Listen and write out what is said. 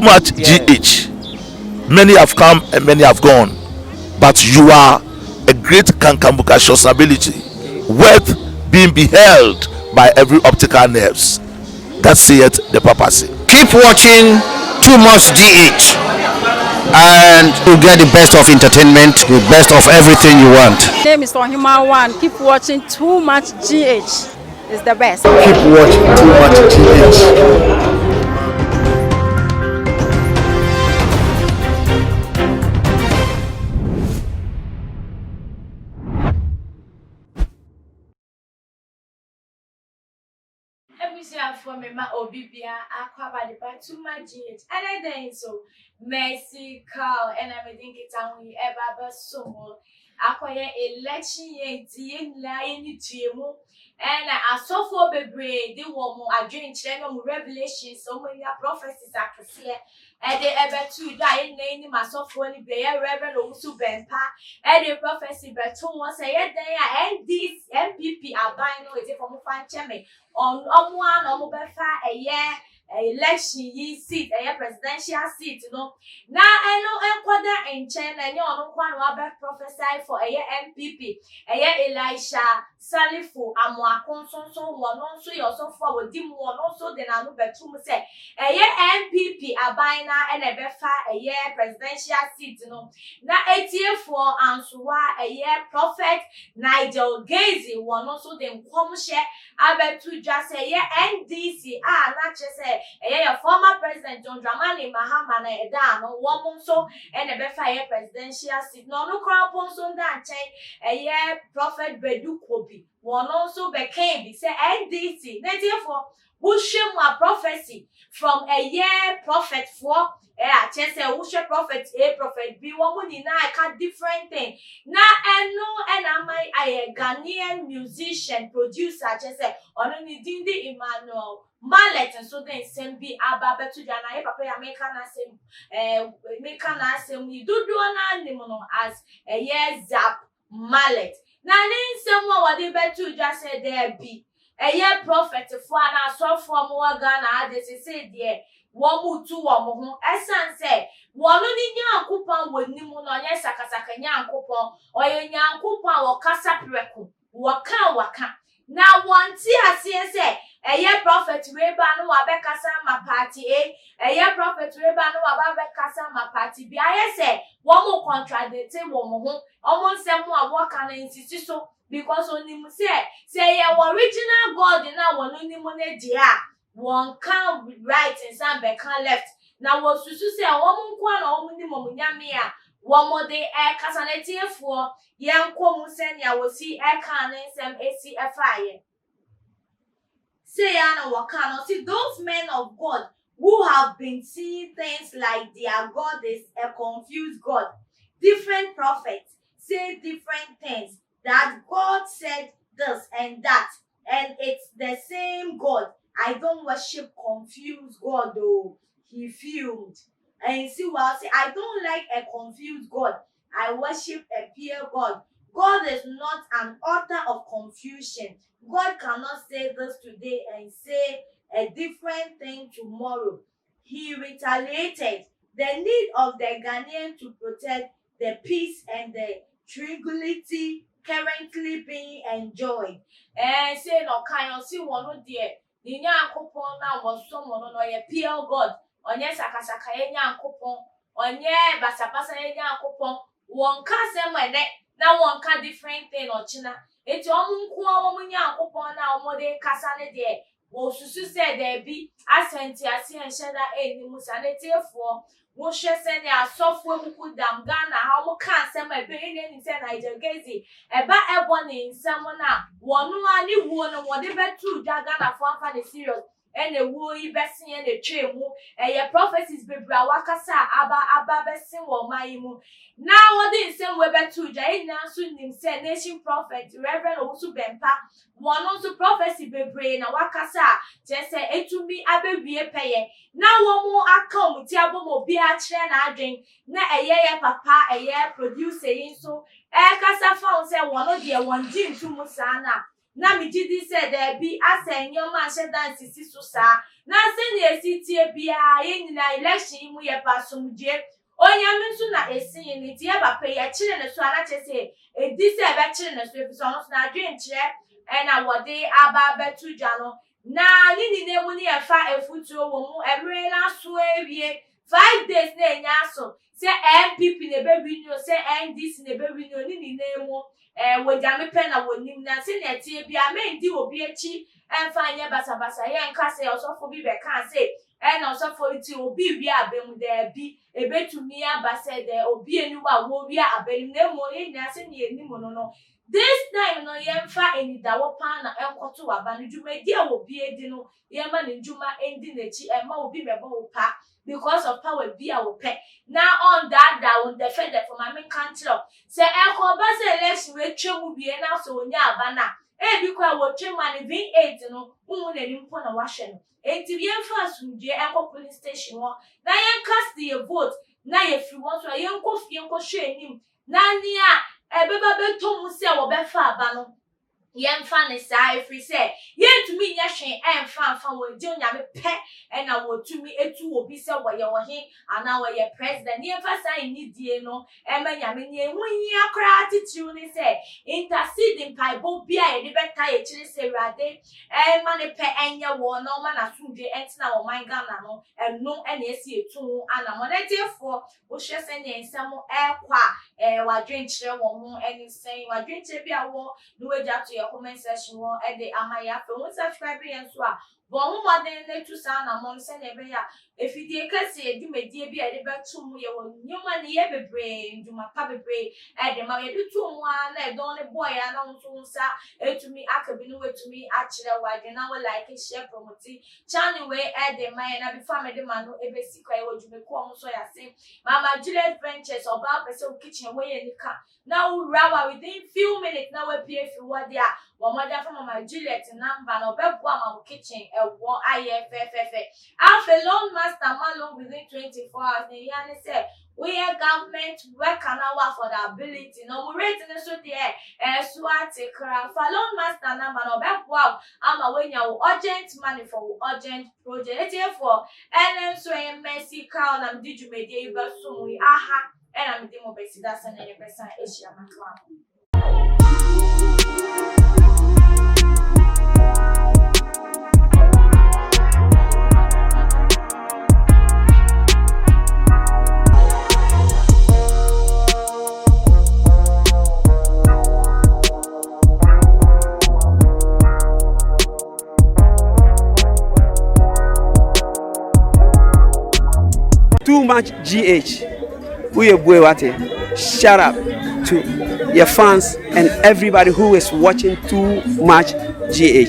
too much GH. Many have come and many have gone, but you are a great kankamukashos ability, worth being beheld by every optical nerves. That saith the papacy. Keep watching Too Much GH, and you'll get the best of entertainment, the best of everything you want. My name is Ohima One. Keep watching Too Much GH. It's the best. Keep watching Too Much GH. For me, my Obibia, Aquaba, the Too Much GH, and then so Mercy, Carl, and I think it's only ever so acquire election yen, lying to you, and I saw for Bebre, the woman, I drink channel revelations, so many prophecies I could see. And they ever to die name myself for any bear, Reverend Osu Benpa, and the prophecy, but two once a year, they and this MPP are buying no is from fan cheme on one or a year. Election ye seat, a presidential seat, you know. Now I know enquire in China, and you know one who prophesy for a year MPP, a year Elisha, Salifu, Amwa Conson, so one also yourself forward, dim one also then I know better say a year MPP, a bina and a befa, a year presidential seat, you know. Now 8 year for Ansua, a year prophet, Nigel Gazy, one also then come share, I bet to just a year NDC, not just say. A former president John Dramani Mahama na eda no woman so and a befa presidential seat no crown ponson dan chain a year prophet Bedu Kobi one also became be say NDC native for Bushim wa prophecy from a year prophet for chese wushe prophet A prophet B woman in I different thing na and am I Ghanaian musician producer chese only Dindi Emmanuel Mallet and so then send be Ababa to Jana Papa make an assem we do an animal as a year zap mallet. Now name someone what they bet to just say there be a year prophet for an assault from Ghana they say there one two one Esan say one only young coupon with Nimuno yes Sakasaka young coupon or a young coupon or Casapreku waka. Now one tea say a year prophet Rebano Abekasa ma party a year prophet Rebano Abekasa ma party B. I say one more contradicting woman almost some more work and insist so because only say your original God in our only money dear one can't right and some can left. Now was to say a woman one or minimum yamia one more day air casanity for young Comusenia will see air cannon some ACFI. Say Anna Wakano, see those men of God who have been seeing things like their God is a confused God. Different prophets say different things that God said this and that, and it's the same God. I don't worship confused God though. He fumed. And see what I say, I don't like a confused God. I worship a pure God. God is not an author of confusion. God cannot say this today and say a different thing tomorrow. He retaliated the need of the Ghanaian to protect the peace and the tranquility currently being enjoyed. And say no kind of see one dear. The young couple now was someone on a pure God. On yes, Akasaka young couple. On yeah, Basapasa young couple. One cousin my neck. Now one can different thing or China. It's almost woman young upon our mother Cassane there. Well, Susu said there be I sent I see and shed that any musanity for Moshe send their software who could damn Ghana. How can't send my brain in San Nigel Gazy. About everyone in someone now. One no one and whatever two Jagana for the serious. And the woolly bessie and the tree moo, and your prophecies be brawakasa, abba bessin or maimu. Now, what is some weber to Jay Nansun himself, nation prophet, Reverend Osu Benpa, one also prophecy be brain, a wakasa, just say it to me, abbe be a payer. Now, one more I come with Tiabo be a train I drink, na a year papa, a year producer, so, casa found say one of the one gin to Musana. na me gidi said there be as a young man said that sisi so sa na se ne esitie bia ye nyina election mu ye pasomdie onyame nso na esin ni tie ba pe ye kire ne so ana chese edi se be kire ne so efiso no na adwen kire na wode aba betu dwa no na ni ne mu ni efa efutuo wo mu emre na so ewie 5 days na enya so se MPP ne be winyo se NDC ne be winyo ni mu wojame pe na wonim na se ne tie bia mendi obi echi emfa anye basabasa ye nka se osofo bi be kan se na osofo ti obi wi abem da bi ebetumi abase de obi enu wa wo wi abem na mo ye nya se ne eni mo no this time no ye mfa eni dawo pan na enkoto wa ba njuma di a obi edi no ye ma ne njuma endi nechi ma obi mebo wo pa because of power be our pet. Now on that down the feather for my main country. Say echo bus election we will be now so nya bana. Because what man V8 no who ne nimpo na washen. Enti we first we echo police station one. Na yen cast the vote. Na ye free one so yen ko share nim. Na nia ebeba beto mu se wo be fa aba no. Yen fan is I free say yen to me yashin and fan wo di onyame pe na wo to me etu obi say wo ye wo he ana wo ye president yen fa say ni die no e ma nyame ni ehunyi akra attitude ni say interceding by bo bia ye de beta ye chiri say rade e ma ne pe enya wo no ma na sunje entina wo man Ghana no no e na esi etu ana mo na tefo wo hwe say ne nsam e kwa wa dwenkyere wo ho eni say wa dwenkyere bia wo no we ja to comment section one at the amaya for one subscribe and so bon more than to sound among send every if you dear kasi di me dear be a better mu ye won nyoma ne ye bebre nduma pa bebre e de ma ye du to mu na e don ne boy ana nso nsa etumi akabi no wetumi akire wade na we like share promote channel we e de ma na before me de ma no e be sikwa e wojume ko mo so ya se mama Juliet Ventures oba person kitchen we ye nika na we rawa within few minutes na we pay if you what there one mother from mama Juliet number no be bo ma kitchen e wo ayefefefe alpha loan master man within 24 hours ne yani say we are government work an hour for the ability no we rate in so there swati kra for loan master number no be bo ama when you urgent money for urgent project therefore and so mercy call am did you media you be so we aha and am demo be sida san e person Asia makwa. Too much GH. Shout out to your fans and everybody who is watching Too Much GH.